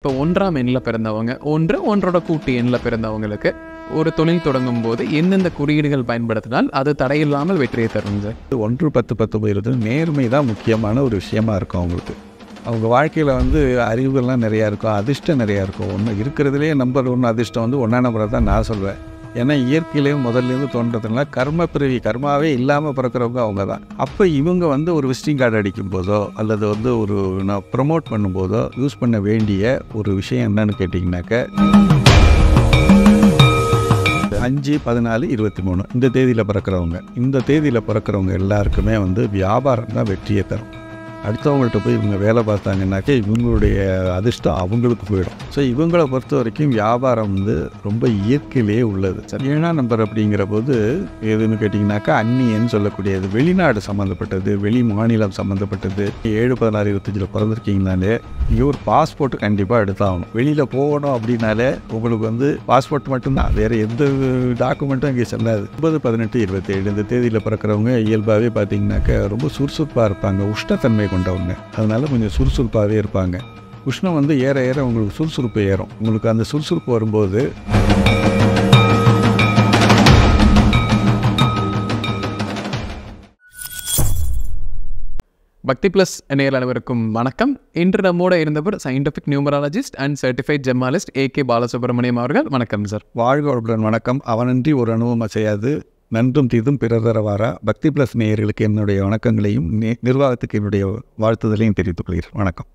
இப்போ 1ஆம் எண்ணில் பிறந்தவங்க, 1 1ஓட கூட்டு எண்ணில் பிறந்தவங்களுக்கு ஒரு தொழில் தொடங்கும் போது எந்தெந்த குறியீடுகள் பயன்படுத்தினால் அது தடையில்லாமல் வெற்றியை தரும் சார்? 1 10 19 நேர்மை தான் முக்கியமான ஒரு விஷயமா இருக்கும் அவங்களுக்கு. அவங்க வாழ்க்கையில் அறிவுகள்லாம் நிறையா இருக்கும், அதிர்ஷ்டம் நிறையா இருக்கும். ஒன்று இருக்கிறதுலே நம்பர் 1 அதிர்ஷ்டம் 1ஆம் நம்பரை தான் நான் சொல்வேன். ஏன்னா இயற்கையிலேயும் முதல்லேருந்து தோன்றதுனால கர்மப்பிறவி, கர்மாவே இல்லாமல் பிறக்கிறவங்க அவங்க தான். அப்போ இவங்க ஒரு விசிட்டிங் கார்டு அடிக்கும் போதோ அல்லது ஒரு நான் ப்ரொமோட் பண்ணும்போதோ யூஸ் பண்ண வேண்டிய ஒரு விஷயம் என்னன்னு கேட்டிங்கனாக்க 5 14 23 இந்த தேதியில் பிறக்கிறவங்க எல்லாருக்குமே வியாபாரம் தான் வெற்றியை தரும். அடுத்தவங்கள்ட்ட போய் இவங்க வேலை பார்த்தாங்கன்னாக்கா இவங்களுடைய அதிர்ஷ்டம் அவங்களுக்கு போயிடும். ஸோ இவங்களை பொறுத்த வரைக்கும் வியாபாரம் ரொம்ப இயற்கையிலேயே உள்ளது. 7ஆம் நம்பர் அப்படிங்கிற போது எதுன்னு கேட்டிங்கனாக்கா அந்நியன்னு சொல்லக்கூடியது, வெளிநாடு சம்மந்தப்பட்டது, வெளி மாநிலம் சம்மந்தப்பட்டது. 7 16 25 பிறந்திருக்கீங்கனாலே நீங்கள் ஒரு பாஸ்போர்ட் கண்டிப்பாக எடுத்தாகணும். வெளியில் போகணும் அப்படின்னாலே உங்களுக்கு பாஸ்போர்ட் மட்டும்தான், வேறு எந்த டாக்குமெண்ட்டும் இங்கே செல்லாது. 9 18 27 இந்த தேதியில் பிறக்கிறவங்க இயல்பாகவே பார்த்தீங்கன்னாக்கா ரொம்ப சுறுசுறுப்பாக இருப்பாங்க, உஷ்ணத்தன்மை கொண்டவங்க. அதனால கொஞ்சம் சுறுசுறுப்பாகவே இருப்பாங்க. உஷ்ணம் ஏற ஏற உங்களுக்கு சுறுசுறுப்பு ஏறும். உங்களுக்கு அந்த சுறுசுறுப்பு வரும்போது பக்தி ப்ளஸ் நேயர்கள் அனைவருக்கும் வணக்கம். இன்று நம்மோட இருந்தவர் scientific numerologist and certified gemologist AK Balasubramaniam அவர்கள். வணக்கம் சார். வாழ்க வளமுடன். வணக்கம். அவனன்றி ஒரு அனுபவம் செய்யாது, நன்றும் தீதும் பிறதரவாரா. பக்தி ப்ளஸ் நேயர்களுக்கு என்னுடைய வணக்கங்களையும் நிர்வாகத்துக்கு என்னுடைய வாழ்த்துதலையும் தெரிவித்துக் கொள்கிறேன். வணக்கம்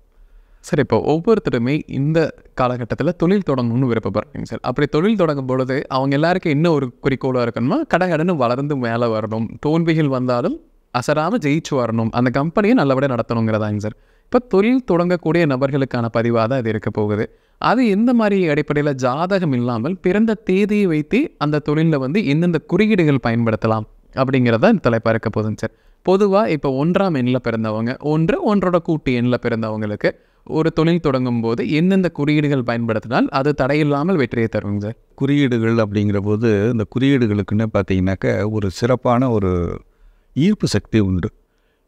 சார். இப்போ ஒவ்வொருத்தருமே இந்த காலகட்டத்தில் தொழில் தொடங்கணும்னு விருப்பப்படுறீங்க சார். அப்படி தொழில் தொடங்கும் பொழுது அவங்க எல்லாருக்கும் என்ன ஒரு குறிக்கோளாக இருக்கணுமா, கடகடன்னு வளர்ந்து மேலே வரணும், தோல்விகள் வந்தாலும் அசராமல் ஜெயிச்சு வரணும், அந்த கம்பெனியை நல்லபடியாக நடத்தணுங்கிறதாங்க சார். இப்போ தொழில் தொடங்கக்கூடிய நபர்களுக்கான பதிவாக தான் இது இருக்க போகுது. அது எந்த மாதிரி அடிப்படையில் ஜாதகம் இல்லாமல் பிறந்த தேதியை வைத்து அந்த தொழிலில் எந்தெந்த குறியீடுகள் பயன்படுத்தலாம் அப்படிங்கிறத தலைப்பாக இருக்க போகுதுங்க சார். பொதுவாக இப்போ 1ஆம் எண்ணில் பிறந்தவங்க, 1 1ஓட கூட்டு எண்ணில் பிறந்தவங்களுக்கு ஒரு தொழில் தொடங்கும் போது எந்தெந்த குறியீடுகள் பயன்படுத்தினால் அது தடையில்லாமல் வெற்றியை தருங்க சார்? குறியீடுகள் அப்படிங்கிற போது இந்த குறியீடுகளுக்குன்னு பார்த்தீங்கன்னாக்க ஒரு சிறப்பான ஒரு ஈர்ப்பு சக்தி உண்டு.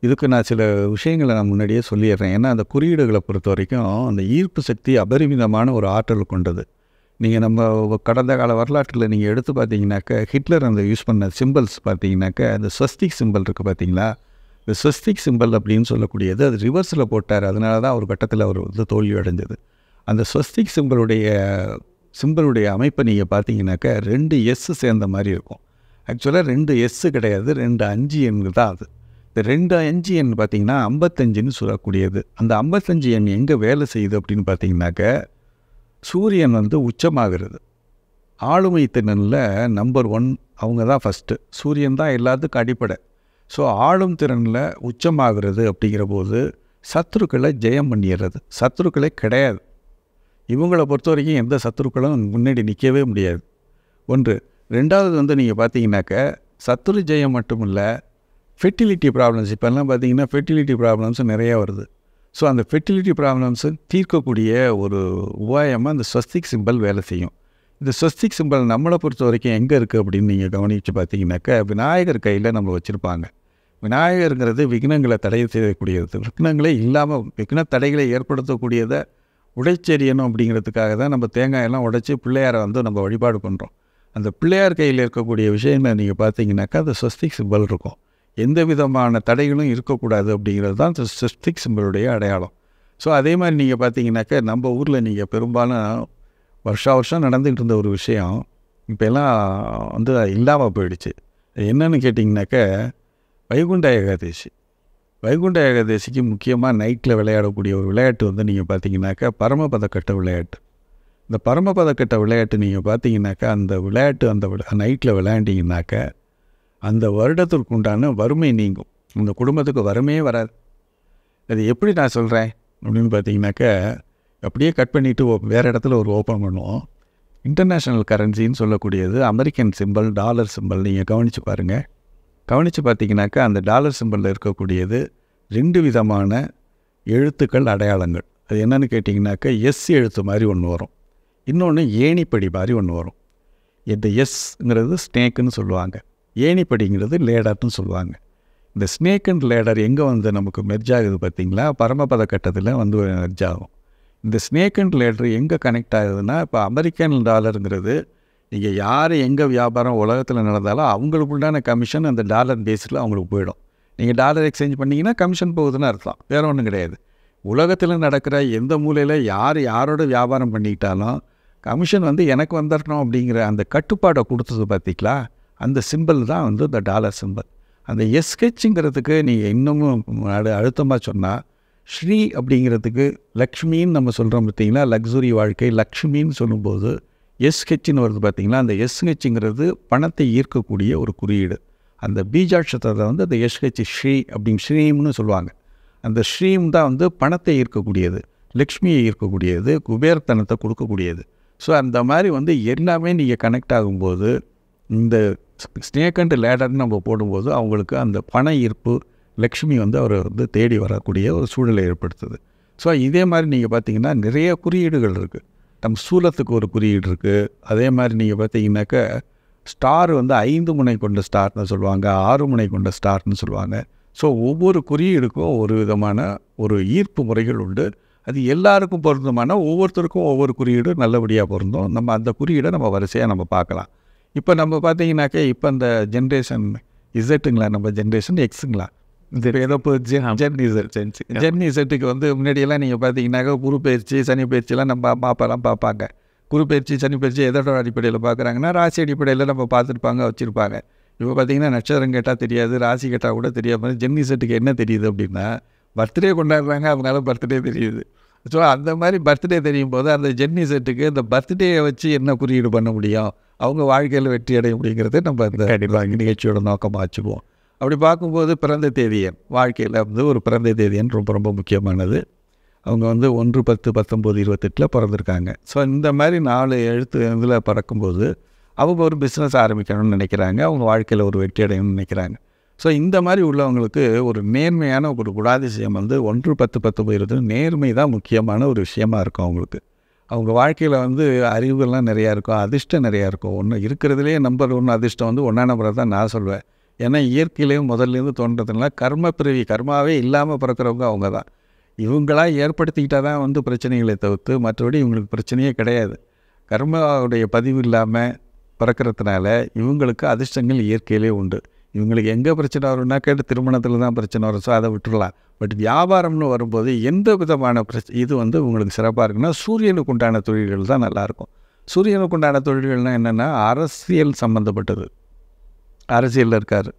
இதுக்கு நான் சில விஷயங்களை நான் முன்னாடியே சொல்லிடுறேன். ஏன்னா அந்த குறியீடுகளை பொறுத்த வரைக்கும் அந்த ஈர்ப்பு சக்தி அபரிமிதமான ஒரு ஆற்றல் கொண்டது. நீங்கள் நம்ம கடந்த கால வரலாற்றில் நீங்கள் எடுத்து பார்த்தீங்கன்னாக்க ஹிட்லர் அந்த யூஸ் பண்ண சிம்பிள்ஸ் பார்த்தீங்கன்னாக்க அந்த ஸ்வஸ்திக் சிம்பிள் இருக்குது பார்த்தீங்களா. இந்த ஸ்வஸ்திக் சிம்பிள் அப்படின்னு சொல்லக்கூடியது அது ரிவர்ஸில் போட்டார். அதனால தான் ஒரு கட்டத்தில் அவர் தோல்வி அடைஞ்சது. அந்த ஸ்வஸ்திக் சிம்பிளுடைய அமைப்பை நீங்கள் பார்த்தீங்கன்னாக்க 2 S சேர்ந்த மாதிரி இருக்கும். ஆக்சுவலாக 2 S கிடையாது, 2 5 எண்கள் தான் அது. இந்த 2 5 எண் பார்த்திங்கன்னா 55ன்னு சொல்லக்கூடியது. அந்த 55 எண் எங்கே வேலை செய்யுது அப்படின்னு பார்த்தீங்கன்னாக்க சூரியன் உச்சமாகிறது. ஆளுமை திறனில் நம்பர் 1 அவங்க தான் ஃபஸ்ட்டு. சூரியன் தான் எல்லாத்துக்கும் அடிப்படை. ஸோ ஆளும் திறனில் உச்சமாகிறது அப்படிங்கிற போது சத்துருக்களை ஜெயம் பண்ணிடுறது. சத்துருக்களே கிடையாது. இவங்களை பொறுத்த வரைக்கும் எந்த சத்துருக்களும் முன்னாடி நிற்கவே முடியாது. 1. 2வது நீங்கள் பார்த்தீங்கன்னாக்க சத்துரு ஜெயம் மட்டும் இல்லை, ஃபெர்டிலிட்டி ப்ராப்ளம்ஸ் இப்போல்லாம் பார்த்தீங்கன்னா ஃபெர்டிலிட்டி ப்ராப்ளம்ஸ் நிறையா வருது. ஸோ அந்த ஃபெர்டிலிட்டி ப்ராப்ளம்ஸை தீர்க்கக்கூடிய ஒரு உபாயமாக அந்த ஸ்வஸ்திக் சிம்பிள் வேலை செய்யும். இந்த ஸ்வஸ்திக் சிம்பிள் நம்மளை பொறுத்த வரைக்கும் எங்கே இருக்குது அப்படின்னு நீங்கள் கவனித்து பார்த்தீங்கன்னாக்க விநாயகர் கையில் நம்ம வச்சுருப்பாங்க. விநாயகருங்கிறது விக்னங்களை தடை செய்யக்கூடியது. விக்னங்களே இல்லாமல் விக்ன தடைகளை ஏற்படுத்தக்கூடியதை உடைச்செறியணும் அப்படிங்கிறதுக்காக தான் நம்ம தேங்காயெல்லாம் உடைச்சி பிள்ளையாரை நம்ம வழிபாடு பண்ணுறோம். அந்த பிள்ளையார் கையில் இருக்கக்கூடிய விஷயங்களை நீங்கள் பார்த்தீங்கன்னாக்கா அந்த ஸ்வஸ்திக் சிம்பிள் இருக்கும். எந்த விதமான தடைகளும் இருக்கக்கூடாது அப்படிங்கிறது தான் அந்த ஸ்வஸ்திக் சிம்பிளுடைய அடையாளம். ஸோ அதே மாதிரி நீங்கள் பார்த்தீங்கன்னாக்கா நம்ம ஊரில் நீங்கள் பெரும்பாலும் வருஷம் நடந்துக்கிட்டு இருந்த ஒரு விஷயம் இப்போல்லாம் இல்லாமல் போயிடுச்சு. என்னன்னு கேட்டிங்கனாக்கா வைகுண்ட ஏகாதசி. வைகுண்ட ஏகாதசிக்கு முக்கியமாக நைட்டில் விளையாடக்கூடிய ஒரு விளையாட்டு நீங்கள் பார்த்தீங்கன்னாக்கா பரமபதக்கட்ட விளையாட்டு. இந்த பரமபதக்கட்ட விளையாட்டு நீங்கள் பார்த்தீங்கன்னாக்கா அந்த விளையாட்டு அந்த நைட்டில் விளையாண்டிங்கனாக்கா அந்த வருடத்திற்கு உண்டான வறுமை நீங்கும். அந்த குடும்பத்துக்கு வறுமையே வராது. அது எப்படி நான் சொல்கிறேன் அப்படின்னு பார்த்தீங்கன்னாக்கா அப்படியே கட் பண்ணிவிட்டு வேறு இடத்துல ஒரு ஓப்பன் பண்ணுவோம். இன்டர்நேஷ்னல் கரன்சின்னு சொல்லக்கூடியது அமெரிக்கன் சிம்பிள், டாலர் சிம்பிள் நீங்கள் கவனித்து பாருங்கள். கவனித்து பார்த்தீங்கன்னாக்கா அந்த டாலர் சிம்பிளில் இருக்கக்கூடியது 2 விதமான எழுத்துக்கள் அடையாளங்கள். அது என்னென்னு கேட்டிங்கனாக்கா எஸ் எழுத்து மாதிரி ஒன்று வரும், இன்னொன்று ஏணிப்படி மாதிரி ஒன்று வரும். இந்த எஸ்ங்கிறது ஸ்னேக்குன்னு சொல்லுவாங்க, ஏணிப்படிங்கிறது லேடர்னு சொல்லுவாங்க. இந்த ஸ்னேக் அண்ட் லேடர் எங்கே நமக்கு மெர்ஜ் ஆகுது பார்த்திங்களா, பரமபத கட்டத்தில் மெர்ஜ் ஆகும். இந்த ஸ்னேக் அண்ட் லேடர் எங்கே கனெக்ட் ஆகுதுன்னா, இப்போ அமெரிக்கன் டாலருங்கிறது நீங்கள் யார் எங்கே வியாபாரம் உலகத்தில் நடந்தாலும் அவங்களுக்குண்டான கமிஷன் அந்த டாலர் பேஸில் அவங்களுக்கு போயிடும். நீங்கள் டாலர் எக்ஸ்சேஞ்ச் பண்ணிங்கன்னா கமிஷன் போகுதுன்னு அர்த்தம், வேறு ஒன்றும் கிடையாது. உலகத்தில் நடக்கிற எந்த மூலையில் யார் யாரோட வியாபாரம் பண்ணிக்கிட்டாலும் கமிஷன் வந்து எனக்கு வந்துடணும் அப்படிங்கிற அந்த கட்டுப்பாடை கொடுத்தது பார்த்திங்களா, அந்த சிம்பிள் தான் வந்து இந்த டாலர் சிம்பிள். அந்த எஸ்ஹெச்ங்கிறதுக்கு நீங்கள் இன்னமும் அழுத்தமாக சொன்னால், ஸ்ரீ அப்படிங்கிறதுக்கு லக்ஷ்மின்னு நம்ம சொல்கிறோம் பார்த்திங்களா, லக்ஸுரி வாழ்க்கை லக்ஷ்மின்னு சொல்லும்போது எஸ்ஹெச்னு வருது பார்த்திங்களா. அந்த எஸ்ஹெச்ங்கிறது பணத்தை ஈர்க்கக்கூடிய ஒரு குறியீடு. அந்த பீஜாட்சரத்தை வந்து அந்த எஸ்ஹெச் ஸ்ரீ அப்படின்னு ஸ்ரீம்னு சொல்லுவாங்க. அந்த ஸ்ரீம் தான் வந்து பணத்தை ஈர்க்கக்கூடியது, லக்ஷ்மியை ஈர்க்கக்கூடியது, குபேரத்தனத்தை கொடுக்கக்கூடியது. ஸோ அந்த மாதிரி வந்து எல்லாமே நீங்கள் கனெக்ட் ஆகும்போது இந்த ஸ்னேக் அண்ட் லேடர்னு நம்ம போடும்போது அவங்களுக்கு அந்த பண ஈர்ப்பு லக்ஷ்மி வந்து அவரை வந்து தேடி வரக்கூடிய ஒரு சூழலை ஏற்படுத்துது. ஸோ இதே மாதிரி நீங்கள் பார்த்தீங்கன்னா நிறைய குறியீடுகள் இருக்குது. நம்ம சூலத்துக்கு ஒரு குறியீடு இருக்குது. அதே மாதிரி நீங்கள் பார்த்தீங்கன்னாக்கா ஸ்டார் வந்து 5 முனை கொண்ட ஸ்டார்னு சொல்லுவாங்க, 6 முனை கொண்ட ஸ்டார்னு சொல்லுவாங்க. ஸோ ஒவ்வொரு குறியீடுக்கும் ஒரு விதமான ஒரு ஈர்ப்பு முறைகள் உண்டு. அது எல்லாருக்கும் பொருந்தமான, ஒவ்வொருத்தருக்கும் ஒவ்வொரு குறியீடு நல்லபடியாக பொருந்தும். நம்ம அந்த குறியீடை நம்ம வரிசையாக நம்ம பார்க்கலாம். இப்போ நம்ம பார்த்தீங்கன்னாக்கா இப்போ இந்த ஜென்ரேஷன் இசட்டுங்களா, நம்ம ஜென்ரேஷன் எக்ஸுங்களா, ஏதோ ஜென் இசட்டுக்கு வந்து முன்னாடியெல்லாம் நீங்கள் பார்த்தீங்கன்னாக்கா குரு பயிற்சி சனி பயிற்சியெல்லாம் நம்ம பாப்பெல்லாம் பார்ப்பாங்க. குரு பயிற்சி சனி பயிற்சி எதோட அடிப்படையில் பார்க்குறாங்கன்னா ராசி அடிப்படையில் நம்ம பார்த்துருப்பாங்க, வச்சுருப்பாங்க. இப்போ பார்த்தீங்கன்னா நட்சத்திரம் கேட்டால் தெரியாது, ராசி கேட்டால் கூட தெரியாமல் ஜென் இசட்டுக்கு என்ன தெரியுது அப்படின்னா பர்த்டே கொண்டாடுறாங்க, அதனால பர்த்டே தெரியுது. ஸோ அந்த மாதிரி பர்த்டே தெரியும் போது அந்த ஜென் இசட்டுக்கு இந்த பர்த்டேயை வச்சு என்ன குறியீடு பண்ண முடியும், அவங்க வாழ்க்கையில் வெற்றி அடைய முடியுங்கிறத நம்ம இந்த நிகழ்ச்சியோட நோக்கமாக வச்சுக்குவோம். அப்படி பார்க்கும்போது பிறந்த தேதியன் வாழ்க்கையில் வந்து ஒரு பிறந்த தேதியன் ரொம்ப ரொம்ப முக்கியமானது. அவங்க வந்து 1, 10, 19, 28 பிறந்திருக்காங்க. ஸோ இந்த மாதிரி 4 எழுத்து இதில் பிறக்கும்போது அவங்க ஒரு பிஸ்னஸ் ஆரம்பிக்கணும்னு நினைக்கிறாங்க, அவங்க வாழ்க்கையில் ஒரு வெற்றி அடையணும்னு நினைக்கிறாங்க. ஸோ இந்த மாதிரி உள்ளவங்களுக்கு ஒரு நேர்மையான ஒரு குணாதிசயம் வந்து 1, 10, 19, 20 நேர்மை தான் முக்கியமான ஒரு விஷயமா இருக்கும் அவங்களுக்கு. அவங்க வாழ்க்கையில் வந்து அறிவுகள்லாம் நிறையா இருக்கும், அதிர்ஷ்டம் நிறையா இருக்கும். ஒன்று இருக்கிறதுலே நம்பர் 1 அதிர்ஷ்டம் வந்து 1ஆம் நம்பரை தான் நான் சொல்வேன். ஏன்னா இயற்கையிலேயும் முதல்லேருந்து தோன்றதுனால கர்ம பிறவி, கர்மாவே இல்லாமல் பிறக்கிறவங்க அவங்க தான். இவங்களாக ஏற்படுத்திக்கிட்டால் தான் வந்து பிரச்சனைகளை தவிர்த்து மற்றபடி இவங்களுக்கு பிரச்சனையே கிடையாது. கர்மாவுடைய பதிவு இல்லாமல் பிறக்கிறதுனால இவங்களுக்கு அதிர்ஷ்டங்கள் இயற்கையிலே உண்டு. இவங்களுக்கு எங்கே பிரச்சனை வரும்னா கேட்டு திருமணத்தில் தான் பிரச்சனை வரும், ஸோ அதை விட்டுடலாம். பட் வியாபாரம்னு வரும்போது எந்த விதமான இது வந்து உங்களுக்கு சிறப்பாக இருக்குன்னா சூரியனுக்கு உண்டான தொழில்கள் தான் நல்லாயிருக்கும். சூரியனுக்கு உண்டான தொழில்கள்னால் என்னென்னா அரசியல் சம்மந்தப்பட்டது. அரசியலில் இருக்கார்,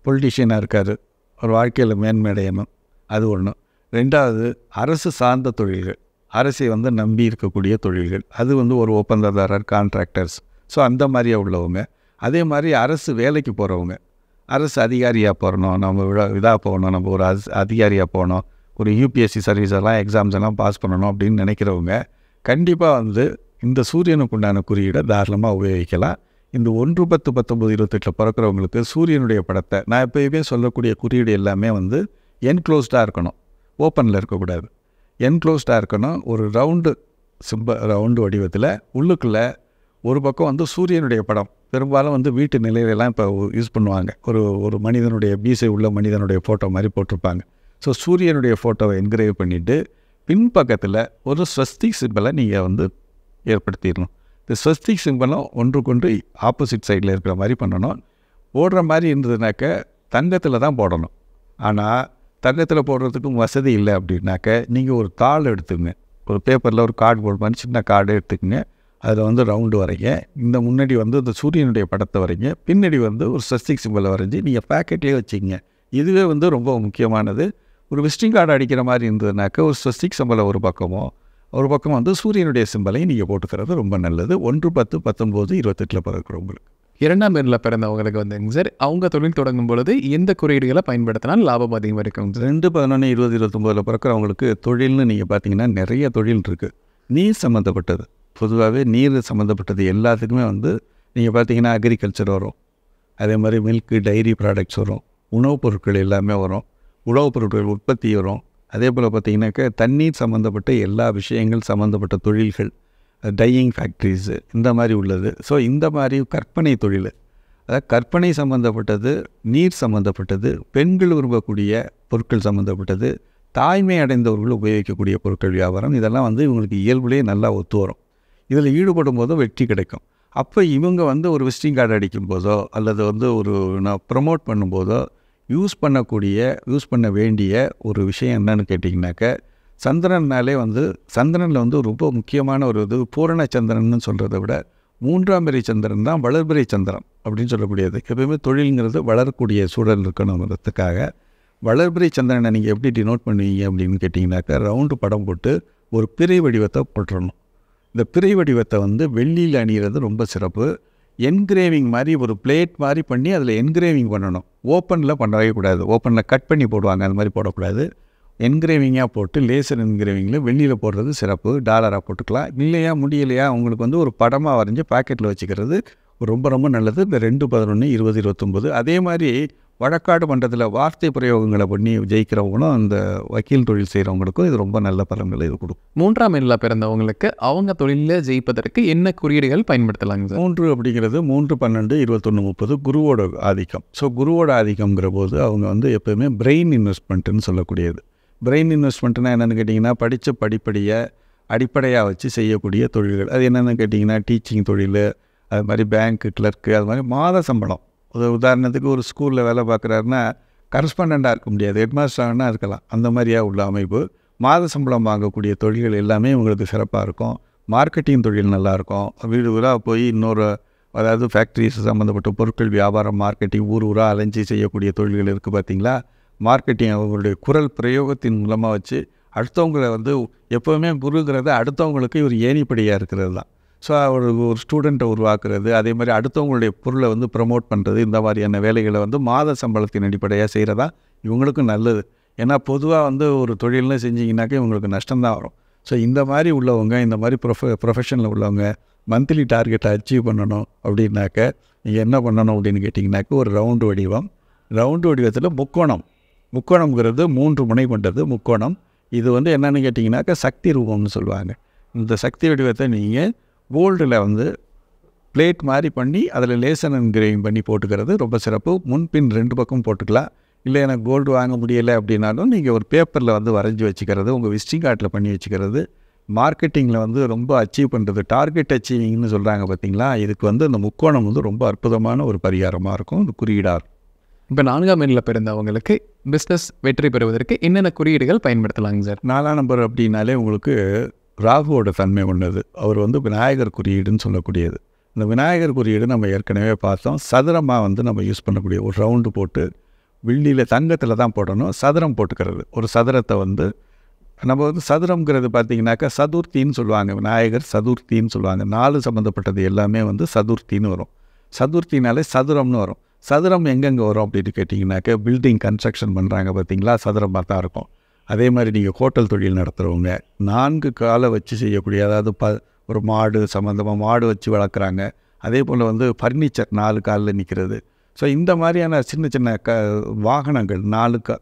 பொலிட்டிஷியனாக இருக்கார், ஒரு வாழ்க்கையில் மேன்மையடையணும், அது ஒன்று. 2வது அரசு சார்ந்த தொழில்கள், அரசை வந்து நம்பி இருக்கக்கூடிய தொழில்கள், அது வந்து ஒரு ஒப்பந்ததாரர், கான்ட்ராக்டர்ஸ், ஸோ அந்த மாதிரியாக உள்ளவங்க. அதே மாதிரி அரசு வேலைக்கு போகிறவங்க, அரசு அதிகாரியாக போகணும், நம்ம இதாக போகணும், நம்ம ஒரு அதிகாரியாக போகணும், ஒரு யூபிஎஸ்சி சர்வீஸ் எல்லாம் எக்ஸாம்ஸ் எல்லாம் பாஸ் பண்ணணும் அப்படின்னு நினைக்கிறவங்க கண்டிப்பாக வந்து இந்த சூரியனுக்கு உண்டான குறியீடை தாராளமாக உபயோகிக்கலாம். இந்த 1, 10, 19, 28 பிறக்கிறவங்களுக்கு சூரியனுடைய படத்தை நான் எப்போயுமே சொல்லக்கூடிய குறியீடு எல்லாமே வந்து என்க்ளோஸ்டாக இருக்கணும், ஓப்பனில் இருக்கக்கூடாது. என்க்ளோஸ்டாக இருக்கணும். ஒரு ரவுண்டு வடிவத்தில் உள்ளுக்குள்ளே ஒரு பக்கம் வந்து சூரியனுடைய படம், பெரும்பாலும் வந்து வீட்டு நிலையிலலாம் இப்போ யூஸ் பண்ணுவாங்க. ஒரு மனிதனுடைய மீசை உள்ள மனிதனுடைய ஃபோட்டோ மாதிரி போட்டிருப்பாங்க. ஸோ சூரியனுடைய ஃபோட்டோவை என்கிரேவ் பண்ணிவிட்டு பின்பக்கத்தில் ஒரு ஸ்வஸ்திக் சிம்பலை நீங்கள் வந்து ஏற்படுத்திடணும். இந்த ஸ்வஸ்திக் சிம்பலும் ஒன்றுக்கொன்று ஆப்போசிட் சைடில் இருக்கிற மாதிரி பண்ணணும். போடுற மாதிரி இருந்ததுனாக்க தங்கத்தில் தான் போடணும். ஆனால் தங்கத்தில் போடுறதுக்கும் வசதி இல்லை அப்படின்னாக்க நீங்கள் ஒரு தாள் எடுத்துங்க, ஒரு பேப்பரில் ஒரு கார்டு போடுற மாதிரி சின்ன கார்டு எடுத்துக்கங்க. அதில் வந்து ரவுண்டு வரைங்க, இந்த முன்னாடி வந்து இந்த சூரியனுடைய படத்தை வரைங்க, பின்னாடி வந்து ஒரு ஸ்வஸ்திக் சிம்பலை வரைஞ்சி நீங்கள் பேக்கெட்லேயே வச்சுக்கிங்க. இதுவே வந்து ரொம்ப முக்கியமானது. ஒரு விசிட்டிங் கார்டு அடிக்கிற மாதிரி இருந்ததுனாக்க ஒரு ஸ்வஸ்திக் சிம்பலை ஒரு பக்கம் வந்து சூரியனுடைய சிம்பலையும் நீங்கள் போட்டுக்கிறது ரொம்ப நல்லது. 1, 10, 19, 28 பிறக்கிறவங்களுக்கு. 2ஆம் எண்ணில் பிறந்தவங்களுக்கு வந்துங்க சார், அவங்க தொழில் தொடங்கும் பொழுது எந்த குறியீடுகளை பயன்படுத்தினால் லாபம் அதிகமாக இருக்கும்? 2, 11, 20, 29 பிறக்கிறவங்களுக்கு தொழில்னு நீங்கள் பார்த்தீங்கன்னா நிறைய தொழில் இருக்குது. நீர் சம்மந்தப்பட்டது, பொதுவாகவே நீர் சம்மந்தப்பட்டது எல்லாத்துக்குமே வந்து நீங்கள் பார்த்தீங்கன்னா அக்ரிகல்ச்சர் வரும், அதே மாதிரி மில்க்கு, டைரி ப்ராடக்ட்ஸ் வரும், உணவுப் பொருட்கள் எல்லாமே வரும், உணவுப் பொருட்கள் உற்பத்தி வரும். அதே போல் பார்த்திங்கனாக்கா தண்ணீர் சம்மந்தப்பட்ட எல்லா விஷயங்கள் சம்மந்தப்பட்ட தொழில்கள், டையிங் ஃபேக்ட்ரிஸு இந்த மாதிரி உள்ளது. ஸோ இந்த மாதிரி கற்பனை தொழில், அதாவது கற்பனை சம்மந்தப்பட்டது, நீர் சம்மந்தப்பட்டது, பெண்கள் விரும்பக்கூடிய பொருட்கள் சம்மந்தப்பட்டது, தாய்மை அடைந்தவர்கள் உபயோகிக்கக்கூடிய பொருட்கள் வியாபாரம், இதெல்லாம் வந்து இவங்களுக்கு இயல்புலேயே நல்லா ஒத்து வரும். இதில் ஈடுபடும் போதோ வெற்றி கிடைக்கும். அப்போ இவங்க வந்து ஒரு விசிட்டிங் கார்டு அடிக்கும் போதோ அல்லது வந்து ஒரு ப்ரமோட் பண்ணும்போதோ யூஸ் பண்ண வேண்டிய ஒரு விஷயம் என்னன்னு கேட்டிங்கனாக்க, சந்திரன்னாலே வந்து சந்திரனில் வந்து ரொம்ப முக்கியமான ஒரு இது பூரண சந்திரன்னு சொல்கிறத விட 3ஆம் பிறை சந்திரன் தான் வளர்பிறை சந்திரன் அப்படின்னு சொல்லக்கூடியது. எப்பவுமே தொழில்ங்கிறது வளரக்கூடிய சூழல் இருக்கணுங்கிறதுக்காக வளர்பிறை சந்திரனை நீங்கள் எப்படி டினோட் பண்ணுவீங்க அப்படின்னு கேட்டிங்கனாக்கா, ரவுண்டு படம் போட்டு ஒரு பிறை வடிவத்தை போட்டுடணும். இந்த பிறை வடிவத்தை வந்து வெள்ளியில் அணிகிறது ரொம்ப சிறப்பு. என்கிரேவிங் மாதிரி ஒரு பிளேட் மாதிரி பண்ணி அதில் என்கிரேவிங் பண்ணணும். ஓப்பனில் பண்ணவே கூடாது. ஓப்பனில் கட் பண்ணி போடுவாங்க, அது மாதிரி போடக்கூடாது. என்கிரேவிங்காக போட்டு லேசர் என்கிரேவிங்கில் வெள்ளியில் போடுறது சிறப்பு. டாலராக போட்டுக்கலாம். இல்லையா முடியலையா உங்களுக்கு வந்து ஒரு படமாக வரைஞ்சி பாக்கெட்டில் வச்சுக்கிறது ரொம்ப ரொம்ப நல்லது. இந்த 2/11/2029 அதே மாதிரி வழக்காடு மன்றத்தில் வார்த்தை பிரயோகங்களை பண்ணி ஜெயிக்கிறவங்களும் அந்த வக்கீல் தொழில் செய்கிறவங்களுக்கும் இது ரொம்ப நல்ல பலன்களை இது கொடுக்கும். 3ஆம் எண்ணில் பிறந்தவங்களுக்கு அவங்க தொழிலில் ஜெயிப்பதற்கு என்ன குறியீடுகள் பயன்படுத்தலாங்க சார்? 3 அப்படிங்கிறது 3/12/21/30 குருவோட ஆதிக்கம். ஸோ குருவோட ஆதிக்கம்ங்கிற போது அவங்க வந்து எப்போயுமே பிரெயின் இன்வெஸ்ட்மெண்ட்டுன்னு சொல்லக்கூடியது. பிரெயின் இன்வெஸ்ட்மெண்ட்னா என்னென்னு கேட்டிங்கன்னா, படித்த படிப்படியை அடிப்படையாக வச்சு செய்யக்கூடிய தொழில்கள். அது என்னென்னு கேட்டிங்கன்னா, டீச்சிங் தொழில், அது மாதிரி பேங்க்கு கிளர்க்கு, அது மாதிரி மாத சம்பளம். உதாரணத்துக்கு ஒரு ஸ்கூலில் வேலை பார்க்குறாருன்னா கரஸ்பாண்டாக இருக்க முடியாது, ஹெட்மாஸ்டரானா இருக்கலாம். அந்த மாதிரியாக உள்ள அமைப்பு. மாத சம்பளம் வாங்கக்கூடிய தொழில்கள் எல்லாமே உங்களுக்கு சிறப்பாக இருக்கும். மார்க்கெட்டிங் தொழில் நல்லாயிருக்கும். வீடு ஊராக போய் அதாவது ஃபேக்ட்ரிஸ் சம்மந்தப்பட்ட பொருட்கள் வியாபாரம், மார்க்கெட்டிங், ஊர் ஊராக அலைஞ்சி செய்யக்கூடிய தொழில்கள் இருக்குது பார்த்தீங்களா. மார்க்கெட்டிங் அவங்களுடைய குரல் பிரயோகத்தின் மூலமாக வச்சு அடுத்தவங்களை வந்து எப்போவுமே குருங்கிறது அடுத்தவங்களுக்கு ஒரு ஏணிப்படியாக இருக்கிறது தான். ஸோ ஒரு ஸ்டூடெண்ட்டை உருவாக்குறது, அதே மாதிரி அடுத்தவங்களுடைய பொருளை வந்து ப்ரமோட் பண்ணுறது, இந்த மாதிரியான வேலைகளை வந்து மாத சம்பளத்தின் அடிப்படையாக செய்கிறதா இவங்களுக்கும் நல்லது. ஏன்னா பொதுவாக வந்து ஒரு தொழில்னு செஞ்சிங்கனாக்கா இவங்களுக்கு நஷ்டம்தான் வரும். ஸோ இந்த மாதிரி உள்ளவங்க, இந்த மாதிரி ப்ரொஃபஷனில் உள்ளவங்க மந்த்லி டார்கெட்டை அச்சீவ் பண்ணணும் அப்படின்னாக்க நீங்கள் என்ன பண்ணணும் அப்படின்னு கேட்டிங்கனாக்கா, ஒரு ரவுண்டு வடிவத்தில் முக்கோணம்ங்கிறது 3 முனை கொண்டது முக்கோணம். இது வந்து என்னென்னு கேட்டிங்கனாக்கா சக்தி ரூபம்னு சொல்லுவாங்க. இந்த சக்தி வடிவத்தை நீங்கள் கோல்டில் வந்து பிளேட் மாதிரி பண்ணி அதில் லேசர் என்கிரேவிங் பண்ணி போட்டுக்கிறது ரொம்ப சிறப்பு. முன்பின் 2 பக்கம் போட்டுக்கலாம். இல்லை எனக்கு கோல்டு வாங்க முடியலை அப்படின்னாலும் நீங்கள் ஒரு பேப்பரில் வந்து வரைஞ்சி வச்சுக்கிறது, உங்கள் விசிட்டிங் கார்டில் பண்ணி வச்சுக்கிறது. மார்க்கெட்டிங்கில் வந்து ரொம்ப அச்சீவ் பண்ணுறது, டார்கெட் அச்சீவிங்னு சொல்கிறாங்க பார்த்தீங்களா, இதுக்கு வந்து இந்த முக்கோணம் வந்து ரொம்ப அற்புதமான ஒரு பரிகாரமாக இருக்கும், இந்த குறியீடாக இருக்கும். இப்போ 4ஆம் எண்ணில் பிறந்தவங்களுக்கு பிஸ்னஸ் வெற்றி பெறுவதற்கு என்னென்ன குறியீடுகள் பயன்படுத்தலாங்க சார்? 4ஆம் நம்பர் அப்படின்னாலே உங்களுக்கு ராகுவோட தன்மை கொண்டது. அவர் வந்து விநாயகர் குறியீடுன்னு சொல்லக்கூடியது. இந்த விநாயகர் குறியீடு நம்ம ஏற்கனவே பார்த்தோம். சதுரமாக வந்து நம்ம யூஸ் பண்ணக்கூடிய ஒரு ரவுண்டு போட்டு வெள்ளியில் தங்கத்தில் தான் போடணும். சதுரம் போட்டுக்கிறது. ஒரு சதுரத்தை வந்து நம்ம வந்து சதுரம்ங்கிறது பார்த்திங்கனாக்கா சதுர்த்தின்னு சொல்லுவாங்க. விநாயகர் சதுர்த்தின்னு சொல்லுவாங்க. 4 சம்மந்தப்பட்டது எல்லாமே வந்து சதுர்த்தின்னு வரும். சதுர்த்தினாலே சதுரம்னு வரும். சதுரம் எங்கெங்கே வரும் அப்படின்னு கேட்டிங்கனாக்கா, பில்டிங் கன்ஸ்ட்ரக்ஷன் பண்ணுறாங்க பார்த்திங்களா, சதுரமாக தான் இருக்கும். அதே மாதிரி நீங்கள் ஹோட்டல் தொழில் நடத்துகிறவங்க 4 காலை வச்சு செய்யக்கூடிய, அதாவது ஒரு மாடு சம்மந்தமாக மாடு வச்சு வளர்க்குறாங்க. அதே போல் வந்து ஃபர்னிச்சர் 4 காலில் நிற்கிறது. ஸோ இந்த மாதிரியான சின்ன சின்ன வாகனங்கள் 4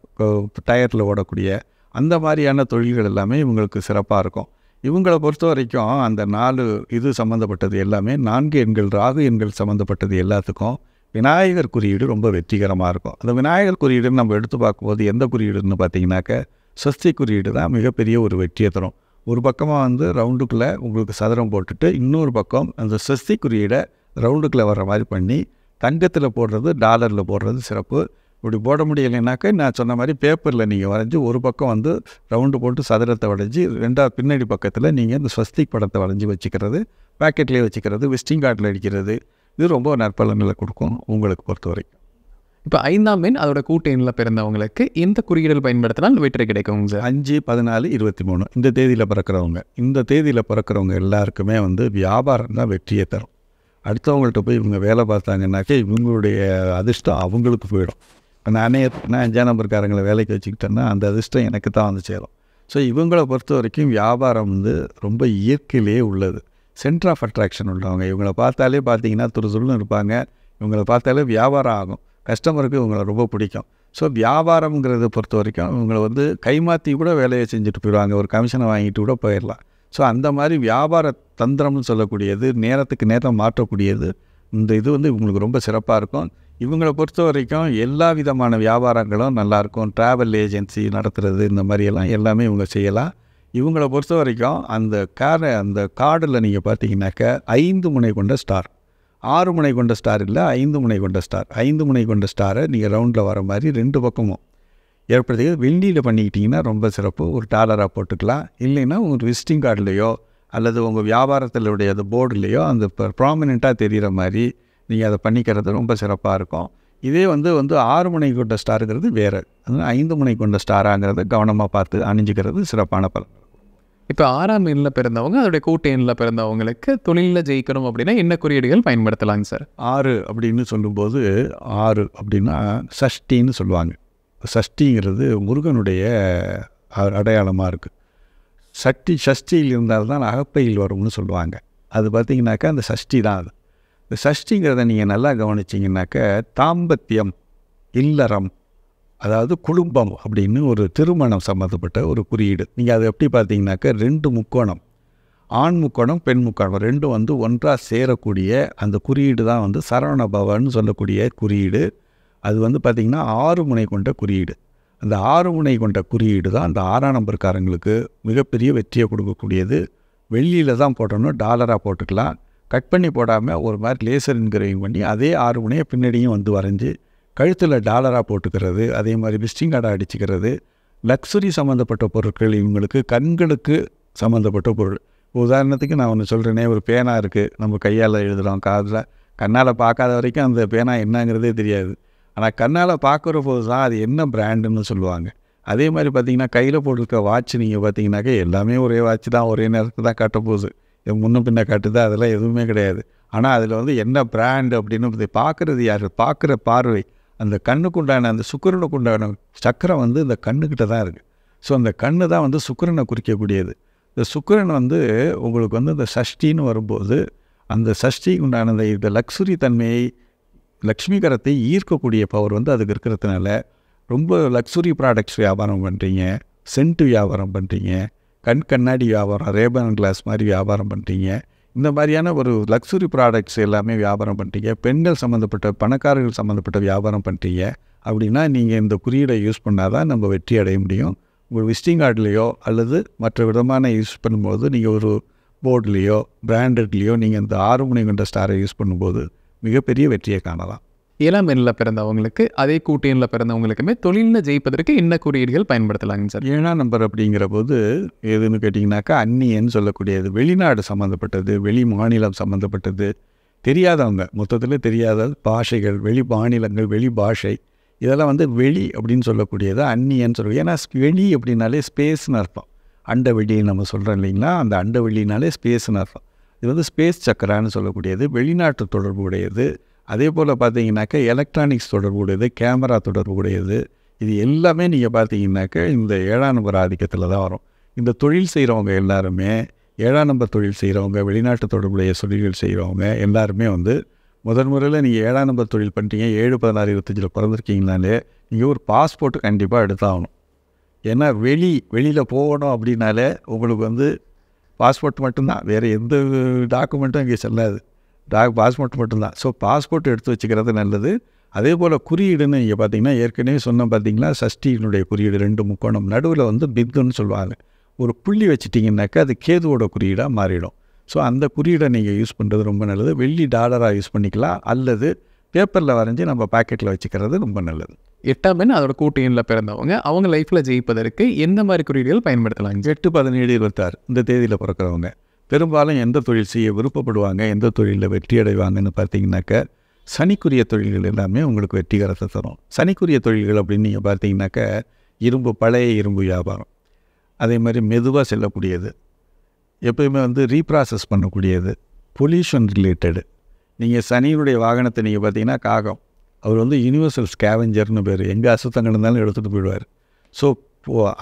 டயரில் ஓடக்கூடிய அந்த மாதிரியான தொழில்கள் எல்லாமே இவங்களுக்கு சிறப்பாக இருக்கும். இவங்களை பொறுத்த வரைக்கும் அந்த 4 இது சம்மந்தப்பட்டது எல்லாமே 4 எண்கள், ராகு எண்கள் சம்மந்தப்பட்டது எல்லாத்துக்கும் விநாயகர் குறியீடு ரொம்ப வெற்றிகரமாக இருக்கும். அந்த விநாயகர் குறியீடுன்னு நம்ம எடுத்து பார்க்கும்போது எந்த குறியீடுன்னு பார்த்தீங்கன்னாக்க, சஷ்டி குறியீடு தான் மிகப்பெரிய ஒரு வெற்றியை தரும். ஒரு பக்கமாக வந்து ரவுண்டுக்குள்ளே உங்களுக்கு சதுரம் போட்டுட்டு, இன்னொரு பக்கம் அந்த சஷ்டி குறியீடை ரவுண்டுக்குள்ளே வர்ற மாதிரி பண்ணி தங்கத்தில் போடுறது, டாலரில் போடுறது சிறப்பு. இப்படி போட முடியலைன்னாக்கா நான் சொன்ன மாதிரி பேப்பரில் நீங்கள் வரைஞ்சி ஒரு பக்கம் வந்து ரவுண்டு போட்டு சதுரத்தை வரைஞ்சி 2வது பின்னாடி பக்கத்தில் நீங்கள் இந்த ஸ்வஸ்திக் படத்தை வரைஞ்சி வச்சுக்கிறது, பேக்கெட்லேயே வச்சுக்கிறது, விசிட்டிங் கார்டில் அடிக்கிறது. இது ரொம்ப நற்பலன்களை கொடுக்கும் உங்களுக்கு பொறுத்த வரைக்கும். இப்போ 5ஆம் எண் அதோட கூட்டு எண்ணில் பிறந்தவங்களுக்கு எந்த குறியீடுகள் பயன்படுத்தினால் வெற்றி கிடைக்கும் சார்? 5, 14, 23 இந்த தேதியில் பிறக்கிறவங்க எல்லாருக்குமே வந்து வியாபாரம் தான் வெற்றியை தரும். அடுத்தவங்கள்ட்ட போய் இவங்க வேலை பார்த்தாங்கன்னாக்கா இவங்களுடைய அதிர்ஷ்டம் அவங்களுக்கு போயிடும். நான் 5ஆம் நம்பர்காரங்களை வேலைக்கு வச்சுக்கிட்டேன்னா அந்த அதிர்ஷ்டம் எனக்கு தான் வந்து சேரும். ஸோ இவங்களை பொறுத்த வரைக்கும் வியாபாரம் வந்து ரொம்ப இயற்கையிலே உள்ளது. சென்டர் ஆஃப் அட்ராக்ஷன் உள்ளவங்க. இவங்களை பார்த்தாலே பார்த்தீங்கன்னா துருதுருன்னு இருப்பாங்க. இவங்களை பார்த்தாலே வியாபாரம் ஆகும். கஸ்டமருக்கு இவங்களை ரொம்ப பிடிக்கும். ஸோ வியாபாரம்ங்கிறத பொறுத்த வரைக்கும் இவங்களை வந்து கைமாற்றி கூட வேலையை செஞ்சுட்டு போயிடுவாங்க. ஒரு கமிஷனை வாங்கிட்டு கூட போயிடலாம். ஸோ அந்த மாதிரி வியாபார தந்திரம்னு சொல்லக்கூடியது, நேரத்துக்கு நேரம் மாற்றக்கூடியது, இந்த இது வந்து இவங்களுக்கு ரொம்ப சிறப்பாக இருக்கும். இவங்களை பொறுத்த வரைக்கும் எல்லா விதமான வியாபாரங்களும் நல்லாயிருக்கும். ட்ராவல் ஏஜென்சி நடத்துகிறது இந்த மாதிரியெல்லாம் எல்லாமே இவங்க செய்யலாம். இவங்களை பொறுத்த வரைக்கும் அந்த கார்டில் நீங்கள் பார்த்தீங்கன்னாக்கா 5 முனை கொண்ட ஸ்டார், 6 முனை கொண்ட ஸ்டார் இல்லை, 5 முனை கொண்ட ஸ்டார். 5 முனை கொண்ட ஸ்டாரை நீங்கள் ரவுண்டில் வர மாதிரி 2 பக்கமும் ஏற்படுத்தி வெள்ளியில் பண்ணிக்கிட்டிங்கன்னா ரொம்ப சிறப்பு. ஒரு டாலராக போட்டுக்கலாம். இல்லைன்னா உங்கள் விசிட்டிங் கார்டுலையோ அல்லது உங்கள் வியாபாரத்திலுடைய அது போர்டுலேயோ அந்த ப்ராமினெண்ட்டாக தெரிகிற மாதிரி நீங்கள் அதை பண்ணிக்கிறது ரொம்ப சிறப்பாக இருக்கும். இதே வந்து 6 முனை கொண்ட ஸ்டாருங்கிறது வேறு. அது 5 முனை கொண்ட ஸ்டாராங்கிறத கவனமாக பார்த்து அணிஞ்சிக்கிறது சிறப்பான பலன். இப்போ 6ஆம் எண்ணில் பிறந்தவங்க அதோடைய கூட்டு எண்ணில் பிறந்தவங்களுக்கு தொழிலில் ஜெயிக்கணும் அப்படின்னா என்ன குறியீடுகள் பயன்படுத்தலாங்க சார்? 6 அப்படின்னு சொல்லும்போது 6 அப்படின்னா சஷ்டின்னு சொல்லுவாங்க. சஷ்டிங்கிறது முருகனுடைய அடையாளமாக இருக்குது. சஷ்டியில் இருந்தால்தான் அகப்பையில் வரும்னு சொல்லுவாங்க. அது பார்த்திங்கனாக்கா அந்த சஷ்டி தான் அது. இந்த சஷ்டிங்கிறத நீங்கள் நல்லா கவனிச்சிங்கனாக்கா தாம்பத்தியம், இல்லறம், அதாவது குடும்பம் அப்படின்னு ஒரு திருமணம் சம்மந்தப்பட்ட ஒரு குறியீடு. நீங்கள் அதை எப்படி பார்த்தீங்கன்னாக்கா 2 முக்கோணம், ஆண் முக்கோணம் பெண் முக்கோணம் ரெண்டும் வந்து ஒன்றாக சேரக்கூடிய அந்த குறியீடு தான் வந்து சரவண பவன்னு சொல்லக்கூடிய குறியீடு. அது வந்து பார்த்திங்கன்னா 6 முனை கொண்ட குறியீடு. அந்த 6 முனை கொண்ட குறியீடு தான் அந்த 6ஆம் நம்பர்காரங்களுக்கு மிகப்பெரிய வெற்றியை கொடுக்கக்கூடியது. வெள்ளியில் தான் போட்டோம்னா டாலராக போட்டுக்கலாம். கட் பண்ணி போடாமல் ஒரு மாதிரி லேசர் என்கிரவிங் பண்ணி அதே 6 முனையை பின்னாடியும் வந்து வரைஞ்சி கழுத்தில் டாலராக போட்டுக்கிறது. அதே மாதிரி விசிட்டிங் கார்டை அடிச்சுக்கிறது. லக்ஸுரி சம்மந்தப்பட்ட பொருட்கள், இவங்களுக்கு கண்களுக்கு சம்மந்தப்பட்ட பொருள். உதாரணத்துக்கு நான் ஒன்று சொல்கிறேனே, ஒரு பேனா இருக்குது, நம்ம கையால் எழுதுகிறோம், கண்ணால் பார்க்காத வரைக்கும் அந்த பேனா என்னங்கிறதே தெரியாது. ஆனால் கண்ணால் பார்க்குற போது தான் அது என்ன பிராண்டுன்னு சொல்லுவாங்க. அதே மாதிரி பார்த்திங்கன்னா கையில் போட்டிருக்க வாட்ச் நீங்கள் பார்த்தீங்கன்னாக்கா எல்லாமே ஒரே வாட்ச் தான், ஒரே நேரத்துக்கு தான் காட்ட போகுது. முன்ன பின்ன காட்டுது, அதெல்லாம் எதுவுமே கிடையாது. ஆனால் அதில் வந்து என்ன பிராண்டு அப்படின்னு பார்க்குறது யார்? பார்க்குற பார்வை, அந்த கண்ணுக்குண்டான அந்த சுக்கிரனுக்குண்டான சக்கரம் வந்து இந்த கண்ணுக்கிட்ட தான் இருக்குது. ஸோ அந்த கண்ணு தான் வந்து சுக்கிரனை குறிக்கக்கூடியது. இந்த சுக்கிரன் வந்து உங்களுக்கு வந்து இந்த சஷ்டின்னு வரும்போது அந்த சஷ்டிக்கு உண்டான இந்த லக்ஸுரி தன்மையை, லக்ஷ்மிகரத்தை ஈர்க்கக்கூடிய பவர் வந்து அதுக்கு இருக்கிறதுனால ரொம்ப லக்ஸுரி ப்ராடக்ட்ஸ் வியாபாரம் பண்ணுறீங்க, சென்ட் வியாபாரம் பண்ணுறீங்க, கண்ணாடி வியாபாரம், ரேபன் கிளாஸ் மாதிரி வியாபாரம் பண்ணுறீங்க, இந்த மாதிரியான ஒரு லக்ஸுரி ப்ராடக்ட்ஸ் எல்லாமே வியாபாரம் பண்ணுறீங்க, பெண்கள் சம்மந்தப்பட்ட பணக்காரர்கள் சம்மந்தப்பட்ட வியாபாரம் பண்ணுறீங்க அப்படின்னா நீங்கள் இந்த குறியீடை யூஸ் பண்ணால் தான் நம்ம வெற்றி அடைய முடியும். உங்கள் விசிட்டிங் கார்டுலேயோ அல்லது மற்ற விதமான யூஸ் பண்ணும்போது நீங்கள் ஒரு போர்ட்லேயோ பிராண்டட்லேயோ நீங்கள் இந்த 6 முனை கொண்ட ஸ்டாரை யூஸ் பண்ணும்போது மிகப்பெரிய வெற்றியை காணலாம். 7ஆம் எண்ணில் பிறந்தவங்களுக்கு அதே கூட்டு எண்ணில் பிறந்தவங்களுக்குமே தொழிலில் ஜெயிப்பதற்கு என்ன குறியீடுகள் பயன்படுத்தலாங்க சார்? 7ஆம் நம்பர் அப்படிங்கிற போது எதுன்னு கேட்டிங்கனாக்கா அந்நியன்னு சொல்லக்கூடியது. வெளிநாடு சம்மந்தப்பட்டது, வெளி மாநிலம் சம்மந்தப்பட்டது, தெரியாதவங்க, மொத்தத்தில் தெரியாத பாஷைகள், வெளி மாநிலங்கள், வெளி பாஷை, இதெல்லாம் வந்து வெளி அப்படின்னு சொல்லக்கூடியது அந்நியன்னு சொல்லுவோம். ஏன்னா வெளி அப்படின்னாலே ஸ்பேஸ்னு அர்த்தம். அண்ட வெளின்னு நம்ம சொல்கிறோம் இல்லைங்களா, அந்த அண்ட வெளினாலே ஸ்பேஸ்னு அர்த்தம். இது வந்து ஸ்பேஸ் சக்கரான்னு சொல்லக்கூடியது, வெளிநாட்டு தொடர்பு உடையது. அதே போல் பார்த்தீங்கன்னாக்கா எலக்ட்ரானிக்ஸ் தொடர்பு உடையது, கேமரா தொடர்பு உடையது. இது எல்லாமே நீங்கள் பார்த்தீங்கன்னாக்கா இந்த 7ஆம் நம்பர் ஆதிக்கத்தில் தான் வரும். இந்த தொழில் செய்கிறவங்க எல்லாருமே, 7ஆம் நம்பர் தொழில் செய்கிறவங்க, வெளிநாட்டு தொடர்புடைய தொழில்கள் செய்கிறவங்க எல்லாருமே வந்து முறையில் நீங்கள் 7ஆம் நம்பர் தொழில் பண்ணிட்டீங்க, 7/16/25 பிறந்திருக்கீங்கனாலே நீங்கள் ஒரு பாஸ்போர்ட்டு கண்டிப்பாக எடுத்தாகணும். ஏன்னா வெளியில் போகணும் அப்படின்னாலே உங்களுக்கு வந்து பாஸ்போர்ட் மட்டும்தான், வேறு எந்த டாக்குமெண்ட்டும் இங்கே செல்லாது. பாஸ்போர்ட் மட்டும்தான். ஸோ பாஸ்போர்ட் எடுத்து வச்சுக்கிறது நல்லது. அதே போல் குறியீடுன்னு நீங்கள் பார்த்தீங்கன்னா ஏற்கனவே சொன்ன பார்த்தீங்களா, சஷ்டியினுடைய குறியீடு 2 முக்கோணம், நடுவில் வந்து பித்துன்னு சொல்லுவாங்க. ஒரு புள்ளி வச்சிட்டிங்கனாக்கா அது கேதுவோட குறியீடாக மாறிடும். ஸோ அந்த குறியீடை நீங்கள் யூஸ் பண்ணுறது ரொம்ப நல்லது. வெள்ளி டாலராக யூஸ் பண்ணிக்கலாம், அல்லது பேப்பரில் வரைஞ்சி நம்ம பாக்கெட்டில் வச்சுக்கிறது ரொம்ப நல்லது. 8ஆம் எண் அதோட கூட்டு எண்ணில் பிறந்தவங்க அவங்க லைஃப்பில் ஜெயிப்பதற்கு எந்த மாதிரி குறியீடுகள் பயன்படுத்தலாங்க? 8, 17, 26 இந்த தேதியில் பிறக்கிறவங்க பெரும்பாலும் எந்த தொழில் செய்ய விருப்பப்படுவாங்க, எந்த தொழிலில் வெற்றி அடைவாங்கன்னு பார்த்தீங்கன்னாக்கா சனிக்குரிய தொழில்கள் எல்லாமே உங்களுக்கு வெற்றிகரத்தை தரும். சனிக்குரிய தொழில்கள் அப்படின்னு நீங்கள் பார்த்தீங்கன்னாக்கா பழைய இரும்பு வியாபாரம், அதே மாதிரி மெதுவாக செல்லக்கூடியது, எப்போயுமே வந்து ரீப்ராசஸ் பண்ணக்கூடியது, பொல்யூஷன் ரிலேட்டடு. நீங்கள் சனியினுடைய வாகனத்தை நீங்கள் பார்த்தீங்கன்னா காகம், அவர் வந்து யூனிவர்சல் ஸ்கேவெஞ்சர்னு பேர், எங்கே அசுத்தங்கள் இருந்தாலும் எடுத்துகிட்டு போயிடுவார். ஸோ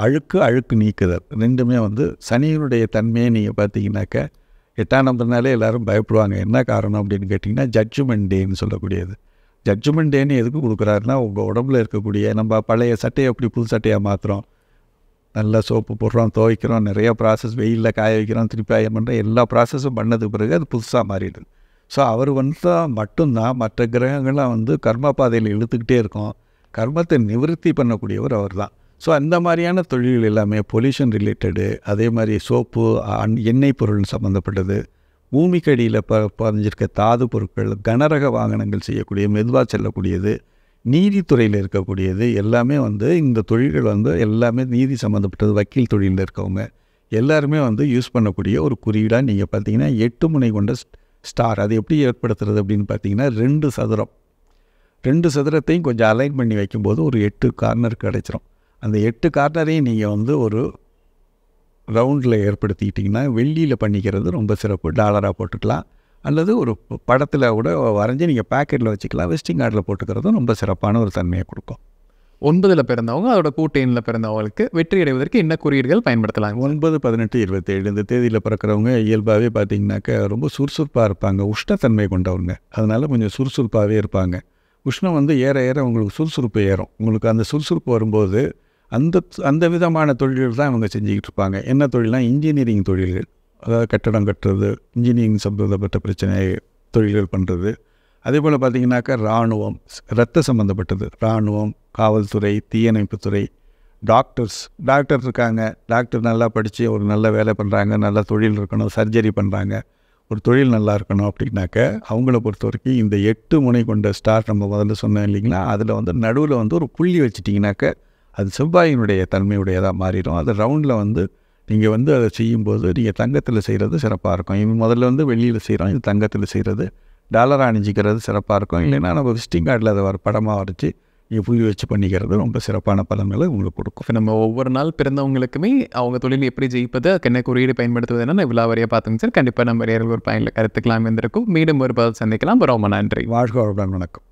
அழுக்கு நீக்குதல் ரெண்டுமே வந்து சனியினுடைய தன்மையை நீங்கள் பார்த்தீங்கன்னாக்கா 8ஆம் நம்பர்னாலே எல்லோரும் பயப்படுவாங்க. என்ன காரணம் அப்படின்னு கேட்டிங்கன்னா ஜட்ஜ்மெண்ட் டேன்னு சொல்லக்கூடியது. ஜட்ஜ்மெண்ட் டேன்னு எதுக்கு கொடுக்குறாருன்னா, உங்கள் உடம்புல இருக்கக்கூடிய நம்ம பழைய சட்டையை எப்படி புது சட்டையாக மாற்றுறோம், நல்லா சோப்பு போடுறோம், துவைக்கிறோம், நிறைய ப்ராசஸ், வெயிலில் காய வைக்கிறோம், திருப்பி அயன் பண்ணுறோம், எல்லா ப்ராசஸும் பண்ணதுக்கு பிறகு அது புதுசாக மாறிடுது. ஸோ அவர் வந்தால் மட்டும்தான் மற்ற கிரகங்கள்லாம் வந்து கர்ம பாதையில் இழுத்துக்கிட்டே இருக்கும். கர்மத்தை நிவர்த்தி பண்ணக்கூடியவர் அவர் தான். ஸோ அந்த மாதிரியான தொழில்கள் எல்லாமே பொல்யூஷன் ரிலேட்டடு, அதே மாதிரி சோப்பு, எண்ணெய் பொருள் சம்மந்தப்பட்டது, பூமிக்கு அடியில் பதிஞ்சிருக்க தாது பொருட்கள், கனரக வாகனங்கள் செய்யக்கூடிய, மெதுவாக செல்லக்கூடியது, நீதித்துறையில் இருக்கக்கூடியது எல்லாமே வந்து இந்த தொழில்கள் வந்து எல்லாமே நீதி சம்மந்தப்பட்டது. வக்கீல் தொழிலில் இருக்கவங்க எல்லாருமே வந்து யூஸ் பண்ணக்கூடிய ஒரு குறியீடாக நீங்கள் பார்த்தீங்கன்னா 8 முனை கொண்ட ஸ்டார். அது எப்படி ஏற்படுத்துறது அப்படின்னு பார்த்தீங்கன்னா 2 சதுரத்தையும் கொஞ்சம் அலைன் பண்ணி வைக்கும்போது ஒரு 8 கார்னர் கிடைச்சிரும். அந்த 8 கார்னரையும் நீங்கள் வந்து ஒரு ரவுண்டில் ஏற்படுத்திக்கிட்டிங்கன்னா வெள்ளியில் பண்ணிக்கிறது ரொம்ப சிறப்பு. டாலராக போட்டுக்கலாம், அல்லது ஒரு படத்தில் கூட வரைஞ்சி நீங்கள் பேக்கெட்டில் வச்சுக்கலாம். விசிட்டிங் கார்டில் போட்டுக்கிறதும் ரொம்ப சிறப்பான ஒரு தன்மையை கொடுக்கும். 9ல் பிறந்தவங்க அதோட கூட்டெண்ணில் பிறந்தவங்களுக்கு வெற்றி அடைவதற்கு என்ன குறியீடுகள் பயன்படுத்தலாம்? 9, 18, 27 இந்த தேதியில் பிறக்கிறவங்க இயல்பாகவே பார்த்தீங்கன்னாக்கா ரொம்ப சுறுசுறுப்பாக இருப்பாங்க, உஷ்ணத்தன்மை கொண்டவங்க. அதனால் கொஞ்சம் சுறுசுறுப்பாகவே இருப்பாங்க. உஷ்ணம் வந்து ஏற ஏற உங்களுக்கு சுறுசுறுப்பு ஏறும். உங்களுக்கு அந்த சுறுசுறுப்பு வரும்போது அந்த விதமான தொழில்கள் தான் அவங்க செஞ்சுக்கிட்டு இருப்பாங்க. என்ன தொழில்னால் இன்ஜினியரிங் தொழில்கள், அதாவது கட்டடம் கட்டுறது, இன்ஜினியரிங் சம்பந்தப்பட்ட பிரச்சனை தொழில்கள் பண்ணுறது. அதே போல் பார்த்திங்கனாக்கா இராணுவம், இரத்த சம்மந்தப்பட்டது, இராணுவம், காவல்துறை, தீயணைப்புத்துறை, டாக்டர் இருக்காங்க. டாக்டர் நல்லா படித்து ஒரு நல்ல வேலை பண்ணுறாங்க, நல்ல தொழில் இருக்கணும், சர்ஜரி பண்ணுறாங்க, ஒரு தொழில் நல்லா இருக்கணும் அப்படின்னாக்க அவங்கள பொறுத்த வரைக்கும் இந்த 8 முனை கொண்ட ஸ்டார் நம்ம முதல்ல சொன்னோம் இல்லைங்களா, அதில் வந்து நடுவில் வந்து ஒரு புள்ளி வச்சிட்டிங்கனாக்க அது செவ்வாயினுடைய தன்மையுடையதாக மாறிடும். அது ரவுண்டில் வந்து நீங்கள் வந்து அதை செய்யும்போது நீங்கள் தங்கத்தில் செய்கிறது சிறப்பாக இருக்கும். இது முதல்ல வந்து வெள்ளியில் செய்கிறோம், இது தங்கத்தில் செய்கிறது, டாலராக அணிஞ்சிக்கிறது சிறப்பாக இருக்கும். இல்லைன்னா நம்ம விசிட்டிங் கார்டில் அதை படமாக வரைச்சி நீங்கள் புள்ளி வச்சு பண்ணிக்கிறது ரொம்ப சிறப்பான பலன்களை உங்களுக்கு கொடுக்கும். இப்போ நம்ம ஒவ்வொரு நாள் பிறந்தவங்களுக்குமே அவங்க தொழில் எப்படி ஜெயிப்பது, அதுக்கு என்ன குறியீடு பயன்படுத்துவது என்ன விழாவரியாக பார்த்துங்க சார். கண்டிப்பாக நம்ம நேரில் ஒரு பயனில் கருத்துக்கலாம் இருந்திருக்கும். மீண்டும் ஒரு பதில் சந்திக்கலாம். ரொம்ப நன்றி. வாழ்க வளமுடன். வணக்கம்.